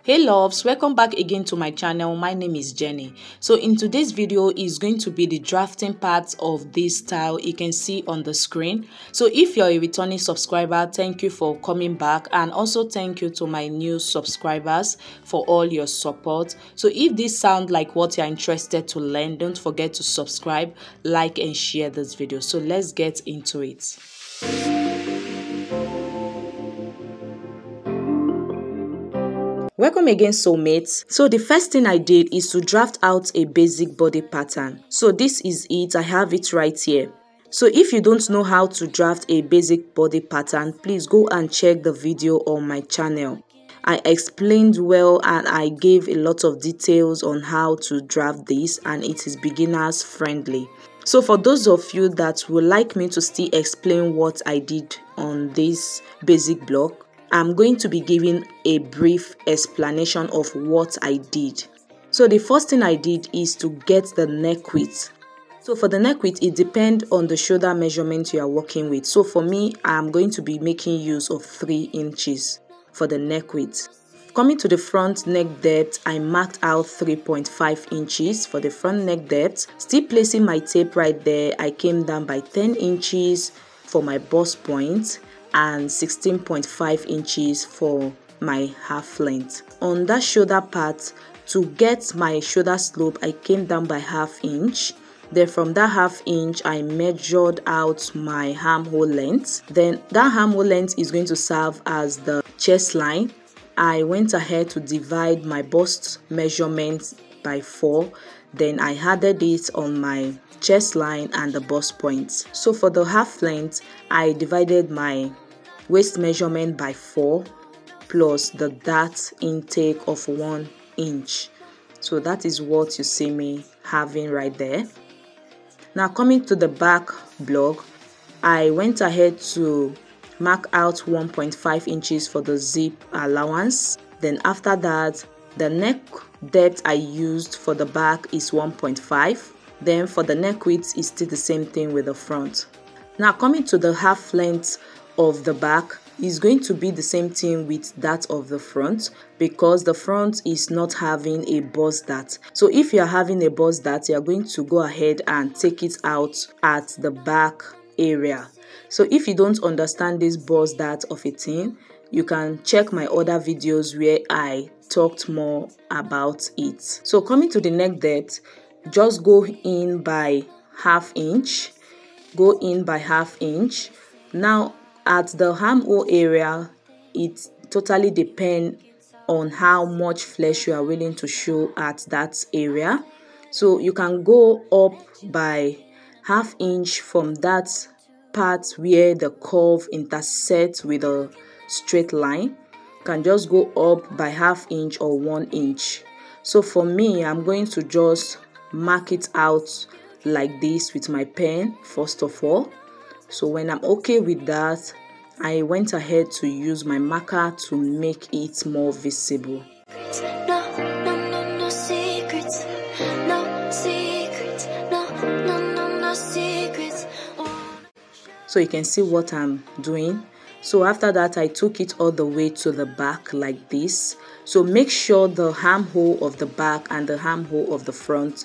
Hey loves, welcome back again to my channel. My name is Jenny. So in today's video is going to be the drafting part of this style you can see on the screen. So if you're a returning subscriber, thank you for coming back, and also thank you to my new subscribers for all your support. So if this sounds like what you're interested to learn, don't forget to subscribe, like and share this video. So let's get into it. Welcome again, soulmates. So the first thing I did is to draft out a basic body pattern. So this is it. I have it right here. So if you don't know how to draft a basic body pattern, please go and check the video on my channel. I explained well and I gave a lot of details on how to draft this, and it is beginners friendly. So for those of you that would like me to still explain what I did on this basic block, I'm going to be giving a brief explanation of what I did. So the first thing I did is to get the neck width. So for the neck width, it depends on the shoulder measurement you are working with. So for me, I'm going to be making use of 3 inches for the neck width. Coming to the front neck depth, I marked out 3.5 inches for the front neck depth. Still placing my tape right there, I came down by 10 inches for my bust point and 16.5 inches for my half length. On that shoulder part, to get my shoulder slope, I came down by ½ inch. Then from that ½ inch, I measured out my armhole length. Then that armhole length is going to serve as the chest line. I went ahead to divide my bust measurement by 4. Then I added it on my chest line and the bust points. So for the half length, I divided my waist measurement by 4 plus the dart intake of 1 inch. So that is what you see me having right there. Now coming to the back block, I went ahead to mark out 1.5 inches for the zip allowance. Then after that, the neck depth I used for the back is 1.5. Then for the neck width is still the same thing with the front. Now coming to the half length of the back is going to be the same thing with that of the front, because the front is not having a bust dart. So if you are having a bust dart, you are going to go ahead and take it out at the back area. So if you don't understand this bust dart of a thing, you can check my other videos where I talked more about it. So coming to the neck depth, just go in by ½ inch. Go in by ½ inch. Now at the armhole area, it totally depends on how much flesh you are willing to show at that area. So you can go up by ½ inch from that part where the curve intersects with a straight line. You can just go up by ½ inch or 1 inch. So for me, I'm going to just mark it out like this with my pen first of all. So when I'm okay with that, I went ahead to use my marker to make it more visible. So you can see what I'm doing. So after that, I took it all the way to the back like this. So make sure the armhole of the back and the armhole of the front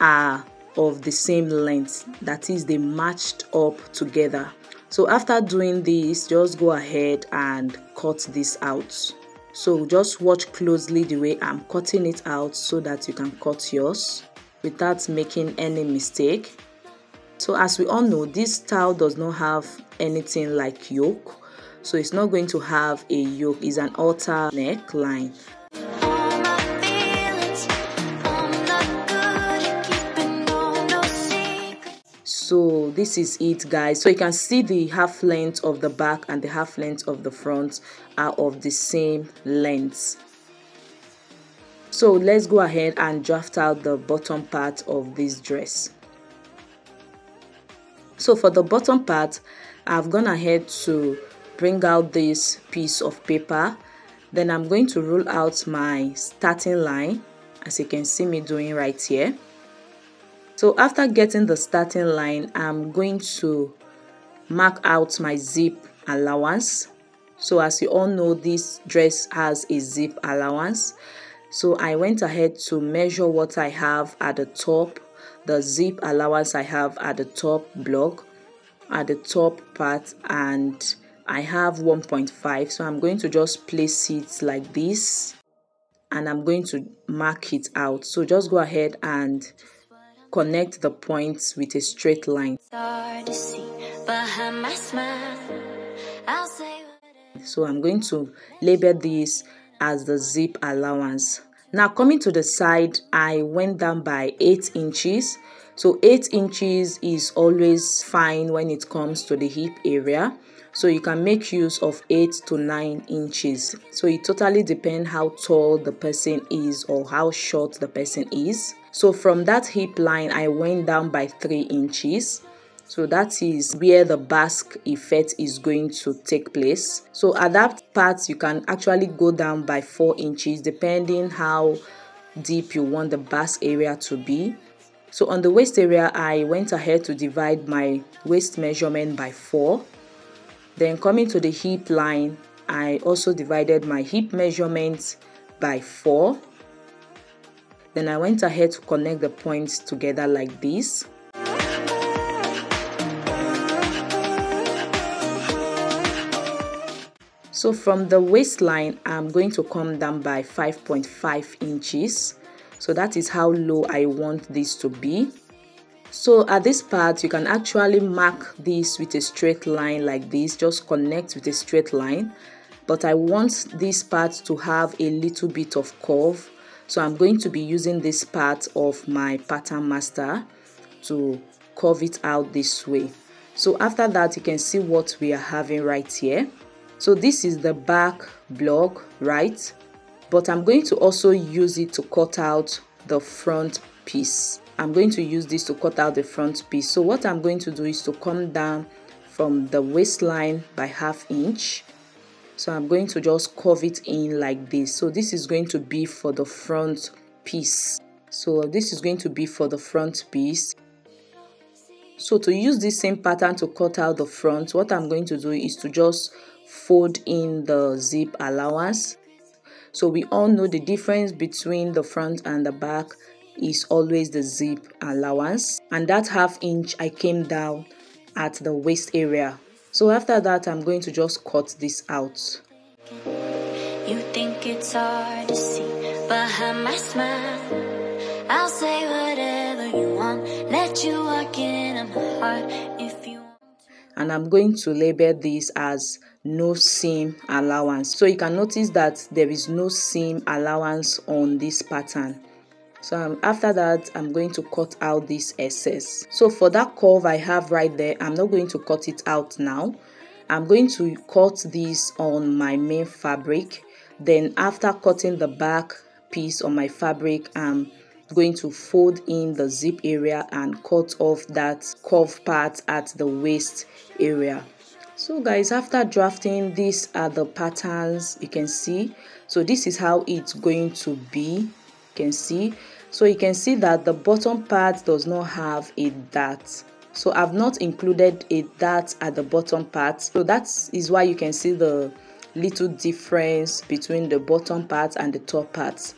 are of the same length, that is, they matched up together. So after doing this, just go ahead and cut this out. So just watch closely the way I'm cutting it out so that you can cut yours without making any mistake. So as we all know, this style does not have anything like yoke, so it's not going to have a yoke. It's an halter neckline. So this is it, guys. So you can see the half length of the back and the half length of the front are of the same length. So let's go ahead and draft out the bottom part of this dress. So for the bottom part, I've gone ahead to bring out this piece of paper. Then I'm going to roll out my starting line, as you can see me doing right here. So after getting the starting line, I'm going to mark out my zip allowance. So as you all know, this dress has a zip allowance. So I went ahead to measure what I have at the top, the zip allowance I have at the top block, at the top part, and I have 1.5. So I'm going to just place it like this and I'm going to mark it out. So just go ahead and connect the points with a straight line. So I'm going to label this as the zip allowance. Now coming to the side, I went down by 8 inches. So 8 inches is always fine when it comes to the hip area. So you can make use of 8 to 9 inches. So it totally depends how tall the person is or how short the person is. So from that hip line, I went down by 3 inches. So that is where the basque effect is going to take place. So at that part, you can actually go down by 4 inches depending how deep you want the basque area to be. So on the waist area, I went ahead to divide my waist measurement by 4. Then coming to the hip line, I also divided my hip measurement by 4. Then I went ahead to connect the points together like this. So from the waistline, I'm going to come down by 5.5 inches. So that is how low I want this to be. So at this part, you can actually mark this with a straight line like this. Just connect with a straight line. But I want this part to have a little bit of curve. So I'm going to be using this part of my pattern master to curve it out this way. So after that, you can see what we are having right here. So this is the back block, right? But I'm going to also use it to cut out the front piece. I'm going to use this to cut out the front piece. So what I'm going to do is to come down from the waistline by ½ inch. So I'm going to just curve it in like this. So this is going to be for the front piece. So this is going to be for the front piece. So to use this same pattern to cut out the front, what I'm going to do is to just fold in the zip allowance. So we all know the difference between the front and the back is always the zip allowance, and that ½ inch I came down at the waist area. So after that, I'm going to just cut this out. You think it's hard to see behind my smile. I'll say whatever you want, let you walk in my heart if you want. And I'm going to label this as no seam allowance. So you can notice that there is no seam allowance on this pattern. So after that, I'm going to cut out this excess. So for that curve I have right there, I'm not going to cut it out now. I'm going to cut this on my main fabric. Then after cutting the back piece on my fabric, I'm going to fold in the zip area and cut off that curve part at the waist area. So guys, after drafting, these are the patterns you can see. So this is how it's going to be. You can see. So you can see that the bottom part does not have a dart. So I've not included a dart at the bottom part. So that is why you can see the little difference between the bottom part and the top part.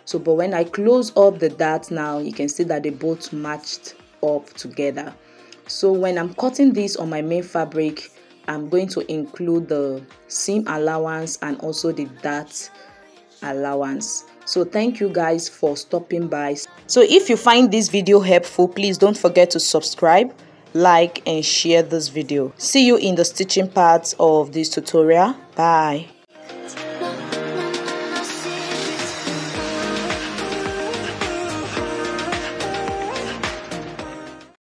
So but when I close up the dart now, you can see that they both matched up together. So when I'm cutting this on my main fabric, I'm going to include the seam allowance and also the dart allowance. So thank you guys for stopping by. So if you find this video helpful, please don't forget to subscribe, like and share this video. See you in the stitching part of this tutorial. Bye.